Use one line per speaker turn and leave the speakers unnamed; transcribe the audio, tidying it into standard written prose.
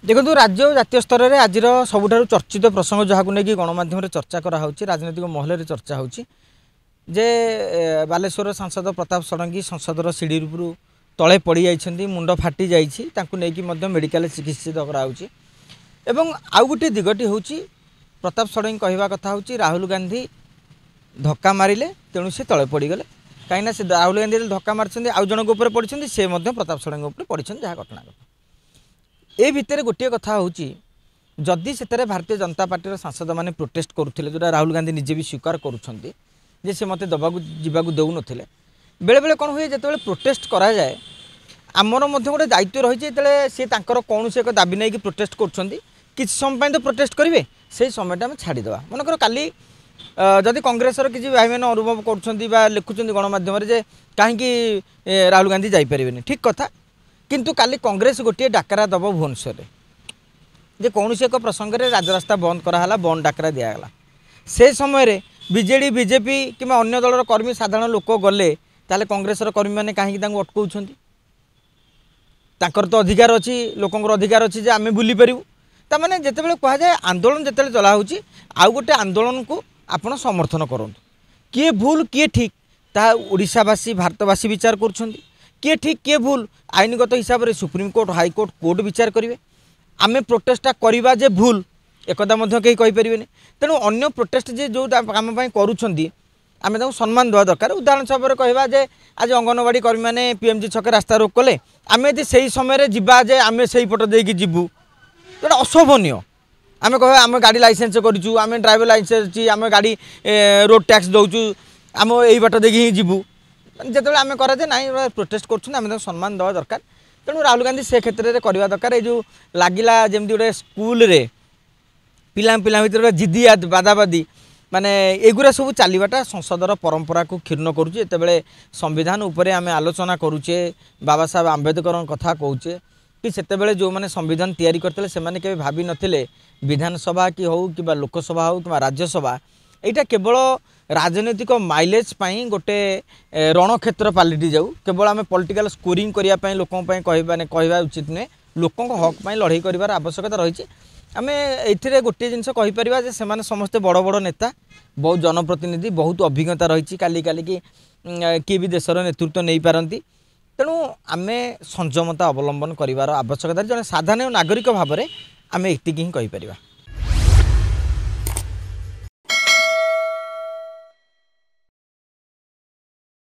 देखो राज्य जातीय स्तर में आज सबुठ चर्चित प्रसंग जहाँ को लेकिन गणमाध्यम चर्चा कराऊँ राजनैतिक महल में चर्चा होची जे बालेश्वर सांसद प्रताप षडंगी संसदर सीढ़ी तले पड़ जाइछन्ती मुंड फाटी जाइए मेडिकल चिकित्सित कराऊँगी एवं आउ गोटे दिगटी हूँ प्रताप षडंगी कहवा कथा हूँ राहुल गांधी धक्का मारे तेणु से तले पड़गले कहीं से राहुल गांधी धक्का मार्च आउ जनक पड़ते से प्रताप षडंगी पड़े जहाँ घटना ए भितर गोटे कथा हूँ जदि से भारतीय जनता पार्टी सांसद मैंने प्रोटेस्ट करुले जोटा राहुल गांधी निजे भी स्वीकार करुँचे से मत दबाक जावाक दौन बेले बेले कौन हुए जो प्रोटेस्ट करा जाए आमर गोटे दायित्व रही सी कौन से एक दाबी नहीं कि प्रोटेस्ट कर समय तो प्रोटेस्ट करेंगे से समय आम छाड़ीदे मनकर काली जदि कांग्रेसर किसी भाई मैंने अनुभव कर लिखुं गणमाध्यम कहीं राहुल गांधी जापरेनि ठीक कथा किंतु काली कांग्रेस गोटे डाकरा दब भुवनेश्वर जे कौन से एक प्रसंग में राजरास्ता बंद कराला बंद डाकरा दिगला से समय बीजेडी बीजेपी कि अन्य दलर कर्मी साधारण लोक गले ताले कांग्रेसर कर्मी मैंने कहीं अटकाउछन्ति तो अधिकार अच्छी लोकंर अधिकार अच्छी जे आम बुली पारू ताने जिते कह जाए आंदोलन जिते चलाऊँगी आउ गोटे आंदोलन को आपण समर्थन करूँ किए भूल किए ठीक ता ओडिशावासी भारतवासी विचार करुँच किए ठीक किए भूल आईनगत हिसाब से सुप्रीमकोर्ट हाईकोर्ट कोर्ट विचार करेंगे आम प्रोटेस्टा करवा जे भूल एकदा कहीं कहींपर तेणु अन्य प्रोटेस्ट जे जो आम करुँच आम सम्मान देवा दरकार उदाहरण हिसाब से कहवा जे आज अंगनवाड़ी कर्मी मैंने पीएमजी छक रास्ता रोक कले आम यदि से समय जावा जे आम से पट देकी जीवु जोटा अशोभनीय आम कह आम गाड़ी लाइसेंस करूँ आम ड्राइवर लाइसेंस आम गाड़ी रोड टैक्स दौचु आम यही बाट देखिए ही जीवु जो आम कराजे ना प्रोटेस्ट कर सम्मान देवा दरकार तेणु राहुल गांधी से क्षेत्र में करवा दरकार ये जो लगिला जमी गोटे स्कूल पिला भर जिद्दी बादाबादी माने एगुरा सब चलवाटा संसदर परंपरा को क्षीर्ण करुचे जिते संविधान उपरे आम आलोचना करुचे बाबा साहेब आंबेडकर कथा कहूचे कि सेतेबेले जो मैंने संविधान तैयारी करते से मैंने भावी नथिले विधानसभा कि हो कि लोकसभा हो कि राज्यसभा यहाँ केवल राजनैतिक माइलेज गोटे रणक्षेत्र पलटि जाऊ केवल आम पॉलिटिकल स्कोरिंग करने लोकों कहवा उचित नुहे लोकों हक पर लड़ाई कर आवश्यकता रही आम ये गोटे जिनस कहीपर जे से समस्ते बड़ बड़ नेता बहुत जनप्रतिनिधि बहुत अभिज्ञता रही काली कि किए भी देशर नेतृत्व नहीं पारती तेणु आम संयमता अवलंबन करार आवश्यकता जड़े साधारण नागरिक भाव में आम एति ही कहीपर।